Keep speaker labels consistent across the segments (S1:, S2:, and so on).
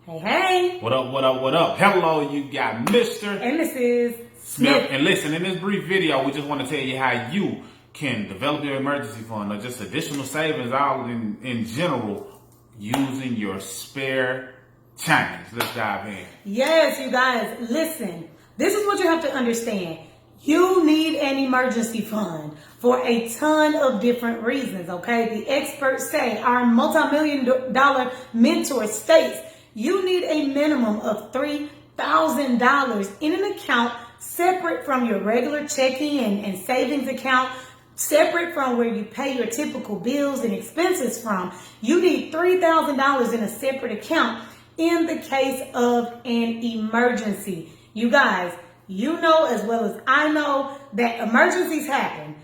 S1: Hey, hey.
S2: What up, what up, what up? Hello, you got Mr.
S1: And Mrs.
S2: Smith. And listen, in this brief video, we just want to tell you how you can develop your emergency fund or just additional savings all in general using your spare change. Let's dive in.
S1: Yes, you guys, listen. This is what you have to understand. You need an emergency fund for a ton of different reasons, okay? The experts say, our multi-million-dollar mentor states, you need a minimum of $3,000 in an account separate from your regular checking and savings account, separate from where you pay your typical bills and expenses from. You need $3,000 in a separate account in the case of an emergency. You guys, you know as well as I know that emergencies happen.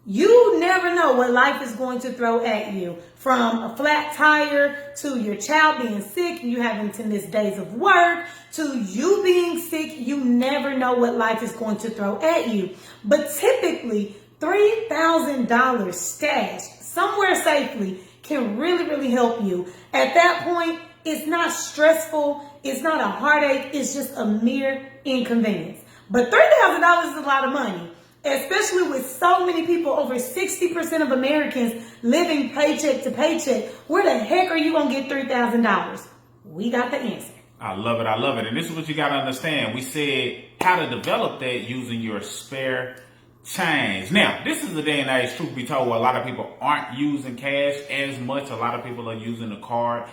S1: You never know what life is going to throw at you. From a flat tire to your child being sick, you having to miss days of work, to you being sick, you never know what life is going to throw at you. But typically, $3,000 stashed somewhere safely can really help you. At that point, it's not stressful, it's not a heartache, it's just a mere inconvenience. But $3,000 is a lot of money, especially with so many people, over 60% of Americans living paycheck to paycheck. Where the heck are you going to get $3,000? We got the answer.
S2: I love it. I love it. And this is what you got to understand. We said how to develop that using your spare change. Now, this is the day and age, truth be told, where a lot of people aren't using cash as much. A lot of people are using a card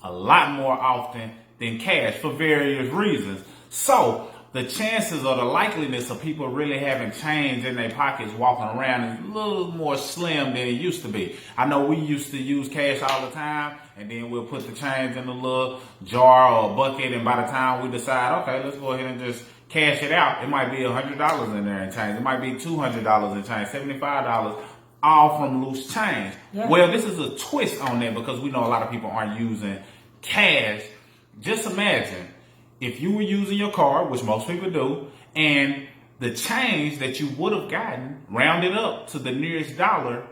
S2: a lot more often than cash for various reasons. So the chances or the likeliness of people really having change in their pockets walking around is a little more slim than it used to be. I know we used to use cash all the time, and then we'll put the change in a little jar or a bucket, and by the time we decide, okay, let's go ahead and just cash it out, it might be $100 in there in change. It might be $200 in change, $75, all from loose change. Yeah. Well, this is a twist on that because we know a lot of people aren't using cash. Just imagine if you were using your card, which most people do, and the change that you would have gotten rounded up to the nearest dollar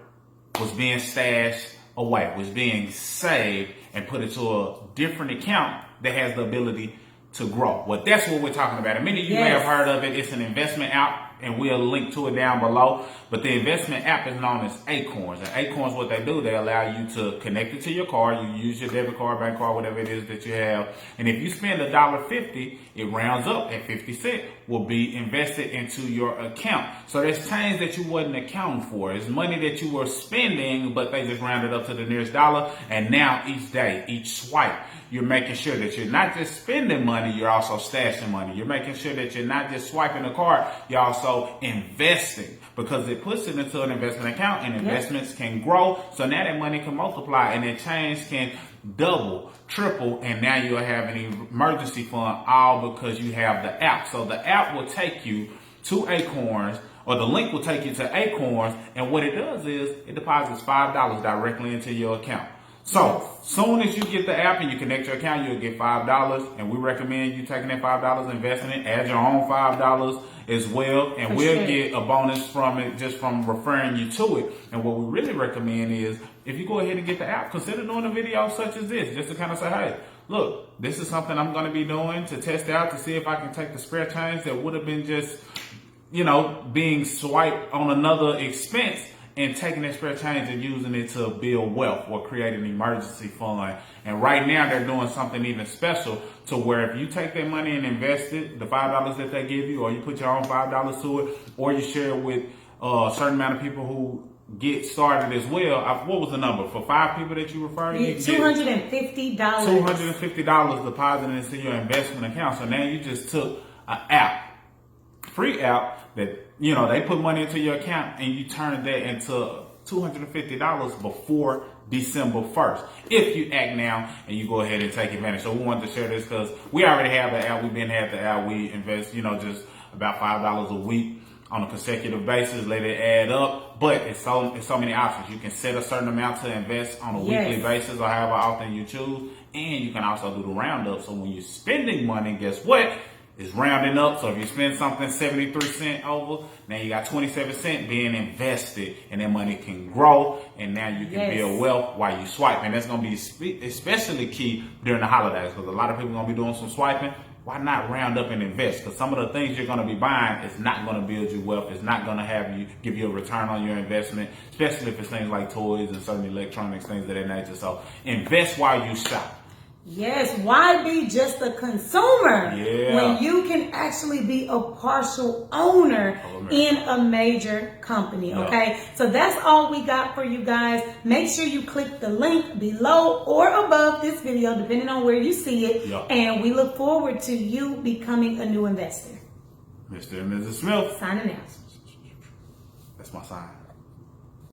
S2: was being stashed away, was being saved and put into a different account that has the ability to grow. Well, that's what we're talking about. And many of you may have heard of it. It's an investment app, and we'll link to it down below. But the investment app is known as Acorns. And Acorns, what they do, they allow you to connect it to your card. You use your debit card, bank card, whatever it is that you have. And if you spend $1.50, it rounds up at 50 cents, will be invested into your account. So there's change that you wasn't accounting for. It's money that you were spending, but they just rounded up to the nearest dollar. And now each day, each swipe, you're making sure that you're not just spending money, you're also stashing money. You're making sure that you're not just swiping the card, you're also investing, because it puts it into an investment account and investments can grow. So now that money can multiply and that change can double, triple, and now you'll have an emergency fund, all because you have the app. So the app will take you to Acorns, or the link will take you to Acorns, and what it does is it deposits $5 directly into your account. So, soon as you get the app and you connect your account, you'll get $5. And we recommend you taking that $5, investing it, add your own $5 as well. And we'll get a bonus from it just from referring you to it. And what we really recommend is, if you go ahead and get the app, consider doing a video such as this, just to kind of say, hey, look, this is something I'm going to be doing to test out to see if I can take the spare change that would have been just, being swiped on another expense, and taking that spare change and using it to build wealth or create an emergency fund. And right now they're doing something even special to where if you take that money and invest it, the $5 that they give you, or you put your own $5 to it, or you share it with a certain amount of people who get started as well. What was the number? For 5 people that you referred?
S1: You $250.
S2: $250 deposited into your investment account. So now you just took an app, free app, that they put money into your account and you turn that into $250 before December 1st. If you act now and you go ahead and take advantage. So we wanted to share this because we already have the app. We've been had the app. We invest, just about $5 a week on a consecutive basis. Let it add up. But it's so many options. You can set a certain amount to invest on a weekly basis or however often you choose. And you can also do the roundup. So when you're spending money, guess what? It's rounding up, so if you spend something 73 cents over, now you got 27 cents being invested, and that money can grow, and now you can build wealth while you swipe. And that's going to be especially key during the holidays, because a lot of people are going to be doing some swiping. Why not round up and invest? Because some of the things you're going to be buying is not going to build you wealth. It's not going to give you a return on your investment, especially if it's things like toys and certain electronics, things of that nature. So invest while you shop.
S1: Yes, why be just a consumer when you can actually be a partial owner in a major company, okay? So that's all we got for you guys. Make sure you click the link below or above this video, depending on where you see it, and we look forward to you becoming a new investor.
S2: Mr. and Mrs. Smith.
S1: Signing out.
S2: That's my sign.